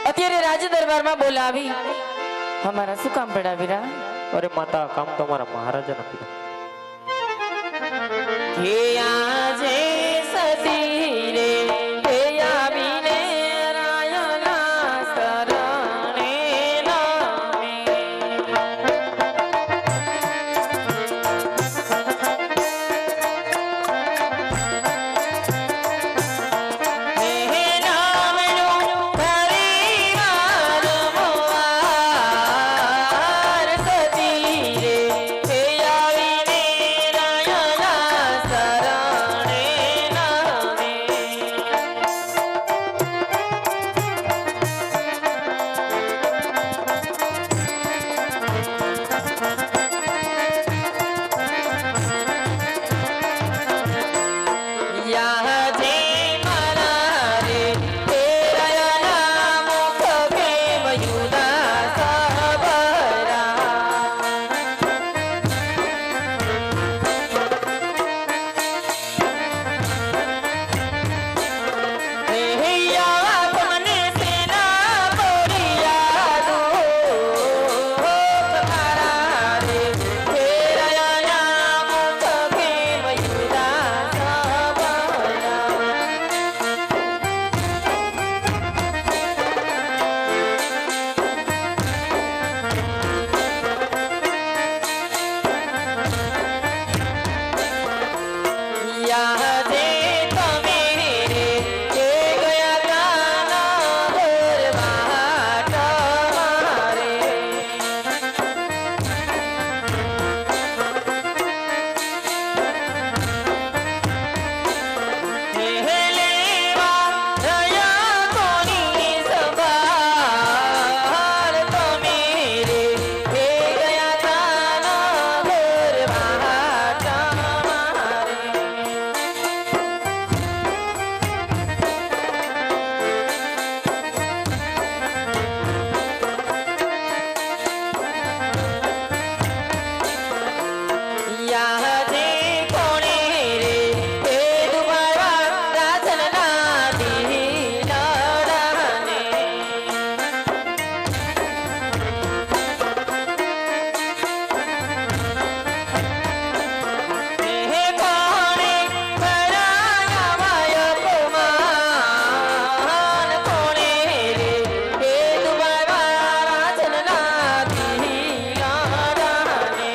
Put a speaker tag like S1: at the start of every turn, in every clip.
S1: અત્યારે રાજ દરબારમાં બોલાવી हमारा શું કામ પડ્યા વીરા?
S2: અરે માતા કામ તો મારા મહારાજાના પીડા
S1: હે આજે સતી રે હે આવીને રાયના શરણે નામે હે નામનું પરિવાર મોવાર સતી રે હે આવીને રાયના શરણે નામે યા જે મારા રે તેરા મુખ પ્રેમ યુદા સબરા હે યા કોને સેના બોરિયા દો તમારા રે તેરા મુખ પ્રેમ યુદા સબરા યા જે તમે રે કે ગયા ગાના દરબાર તમારે હે લેવા રહ્યા કોની સંભાળ તમે રે હે ગયા ગાના દરબાર તમારે યા જે કોણે રે હે દુબારા રાજના દી લડાને હે કોણે કરાયા માય કુમાર કોણે રે હે દુબારા રાજના દી લડાને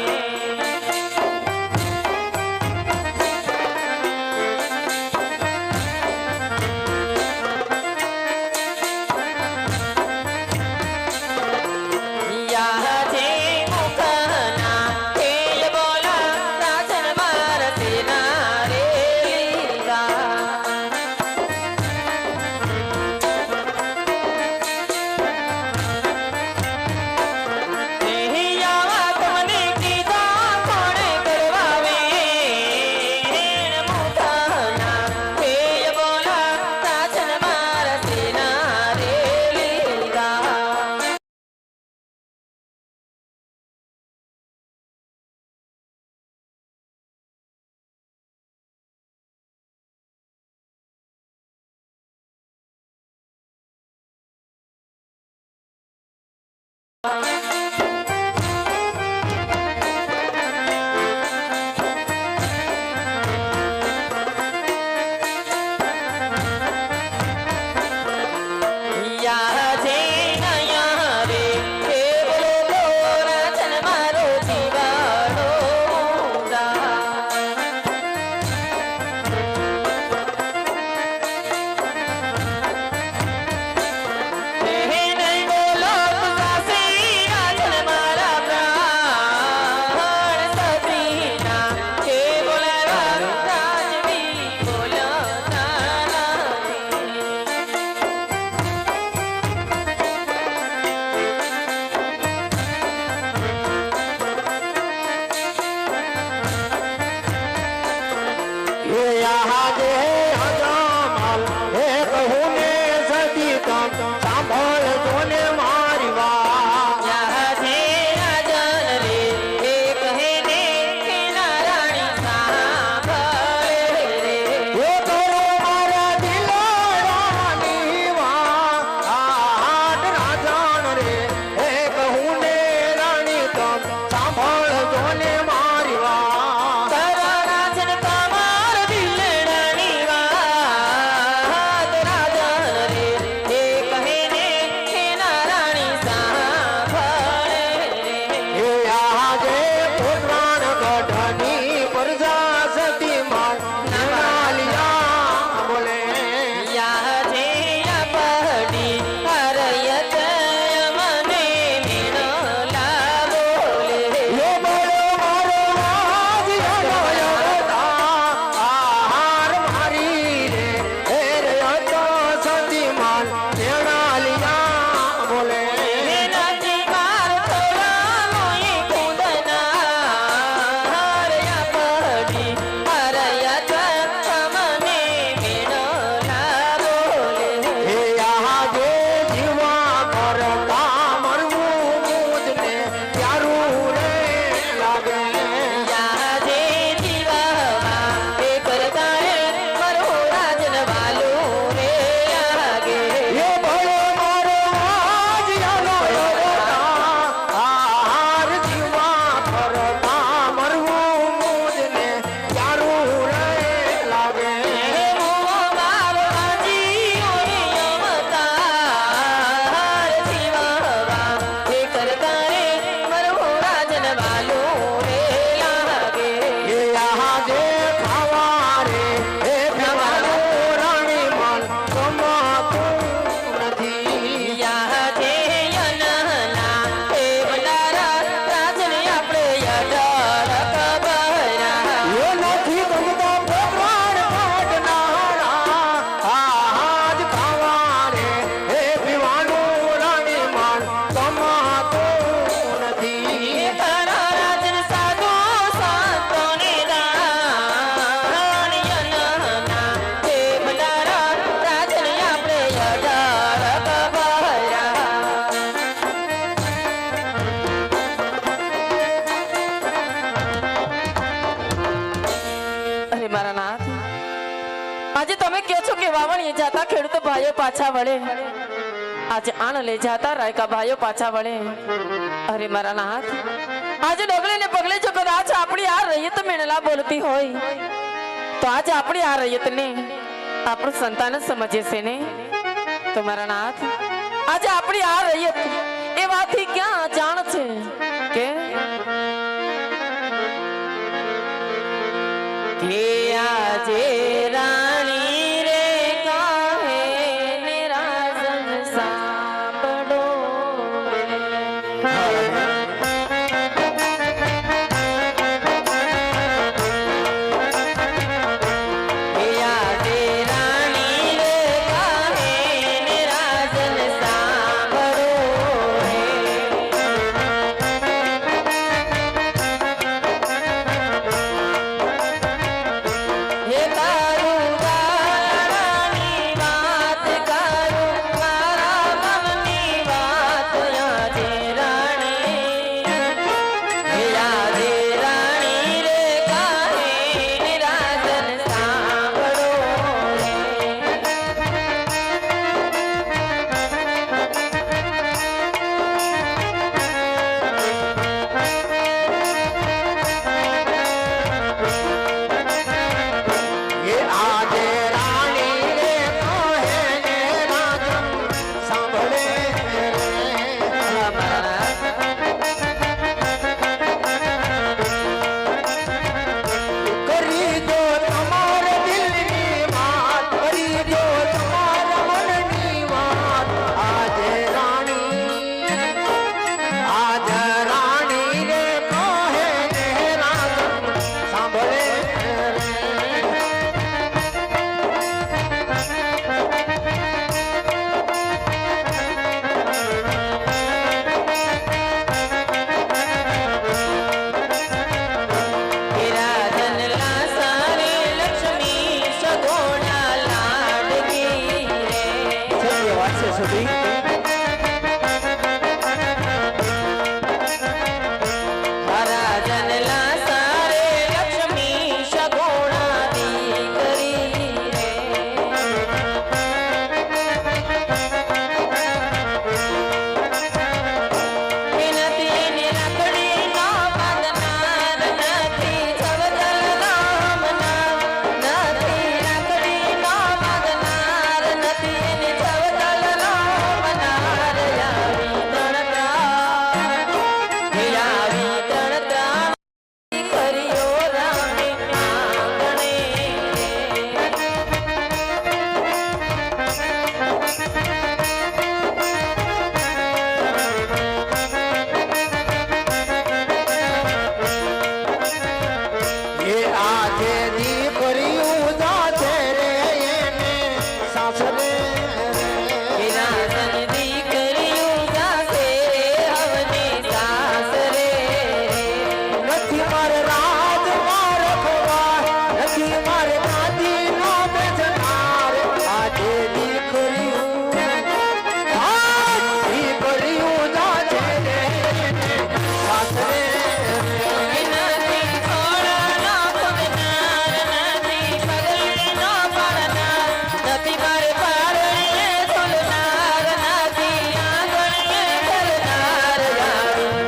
S1: યા જે નયા રે એ બોલો રાજન મારો જીવાડો રા હે નહીં બોલો સાસી રાજન મારા પ્રાણ સતીના હે બોલાવા રાજવી બોલતા નથી
S3: ये यहाँ जे हजामल हे कहूँ ने सती तम सांभळ जोने मारी વાત
S1: યા જે રાજન રે એ કહે ને કે નારાયણી સાંભળે રે
S3: એ કરો મારા દિલડાની વાત આહાટ રાજાણ રે હે કહું ને રાણી તમ सांभळ જોને મારી વાત
S1: તારા રાજન તમાર દિલડાની વાત રાજન રે એ કહે ને કે નારાયણી સાંભળે રે
S3: એ આજે પુરાણ ગઢની પ્રજા સતી માર નાલિયા બોલે
S1: યા જે પડી હરયત મને મેળલા બોલે
S3: એ બોલો મારો રાજ આહાર મારી રે હે રે હતો સતી માન નાલિયા બોલે
S1: નથી માર થોડાનો એ કુંદના હરયા પડી હરયત મને મેળલા બોલે
S3: હે આજે જીવા કરતા મરવું મુજને પ્યારું રે લાગે
S1: યા જે જીવવા એ કરતા મરો રાજન વાલું રે આગે
S3: એ ભયો મારો આજ્યાનો આહાર જીવા કરતા મરવું મુજને પ્યારું રે લાગે એ આજે ખાવા રે હે ભગવાન રાણી મન ગમાતું નથી એ નથી ગમતા ભગવાન પાટનારા આહાજ ખાવા રે હે પીવાનું રાણી મન ગમાતું નથી
S1: અરે મારા નાથ આજે તમે કહો છો કે વાવણીએ જાતા ખેડૂતો ભાઈઓ પાછા વળે આજે આણ લઈ જાતા રાયકા ભાઈઓ પાછા વળે અરે મારા નાથ આજે ડગલે ને પગલે જો કદાચ આપણી આ રૈયત મેળલા બોલતી હોય તો આજે આપણી આ રૈયત ને આપણું સંતાન જ સમજે છે ને તો મારા નાથ આજે આપણી આ રૈયત એ વાતથી ક્યાં જાણ છે કે આજે રાણી રે કાહે ને રાજન સાંભળો આજે રાણી રે કાહે ને રાજન સાંભળો હે
S3: નથી મારે રાજમાં રખવા, નથી મારે ગાદીનો બેસનાર. આજે દીકરીયું જાજે રે સાસરે.
S1: નથી થોડાનો પગનાર, નથી પગલીનો પાડનાર, નથી મારે પારણીએ ઝૂલનાર, નથી આંગણીએ ઝૂલનાર.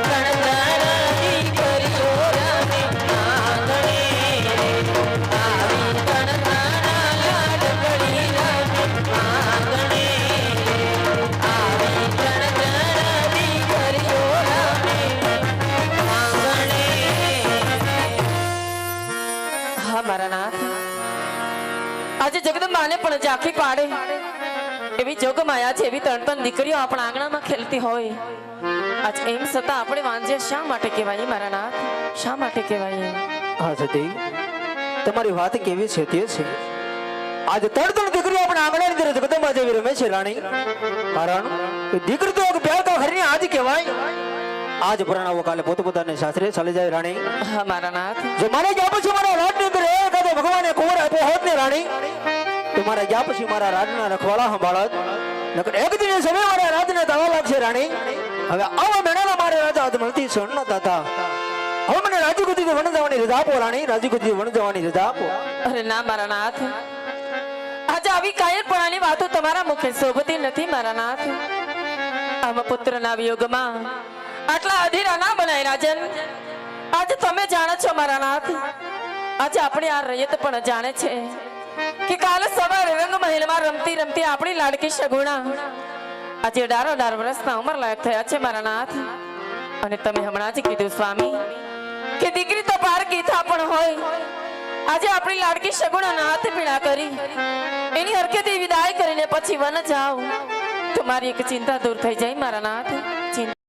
S1: કણકણ દીકરીઓ રમે આંગણે, આવી કણકણ લાડકડી રમે આંગણે, આવી કણકણ દીકરીઓ રમે આંગણે. હા મારા નાથ, આજે જગદંબાને પણ ઝાંખી પાડે એવી જોગમાયા છે, એવી ત્રણ ત્રણ દીકરીઓ આપણા આંગણામાં ખેલતી હોય. આજ એમ છતાં આપણે વાંજ્યા શા માટે કહેવાય મારા નાથ? શા માટે કહેવાય?
S3: હા સતી, તમારી વાત કેવી છે તે છે. આજ ત્રણ ત્રણ દીકરીઓ આપણા આંગણાની અંદર જગદંબા જેવી રમે છે રાણી. કારણ કે દીકરી તો એક પ્યાલકા ઘરની આજ કહેવાય. આજ પરણાવો કાલે પોતપોતાને સાસરે ચાલી જાય રાણી.
S1: હા મારા નાથ,
S3: જો મારે ગયા પછી મારા રાજની અંદર એકાદો ભગવાને કુંવર આપ્યો હોત ને રાણી, તો મારા ગયા પછી મારા રાજના રખવાળા સંભાળત. નકર એક દિને સમય મારા રાજને દાવા લાગશે રાણી. હવે આવા મેળાના મારે રાજા હાથ મળતી સણ ન થતા. હવે મને રાજગુદ્દીથી વણ જવાની રજા આપો રાણી, રાજગુદ્દીથી વણ જવાની રજા આપો.
S1: અરે ના મારા નાથ, આજે આવી કાયરપણાની વાતો તમારા મુખે શોભતી નથી મારા નાથ. આમાં પુત્રના વિયોગમાં આટલા અધીરા ના બનાય રાજન. આજે તમે જાણો છો મારા નાથ, આજે આપણે આ રૈયત પણ જાણે છે કે કાલે સવારે રંગ મહેલમાં રમતી રમતી આપણી લાડકી સગુણા આજે 18 વર્ષના ઉંમર લાયક થયા છે મારા નાથ. અને તમે હમણાં જ કીધું સ્વામી કે દીકરી તો પાર ગીતા પણ હોય. આજે આપણી લાડકી સગુણાના હાથ પીડા કરી એની હરકતી વિદાય કરીને પછી વન જાઓ તો મારી એક ચિંતા દૂર થઈ જાય મારા નાથ.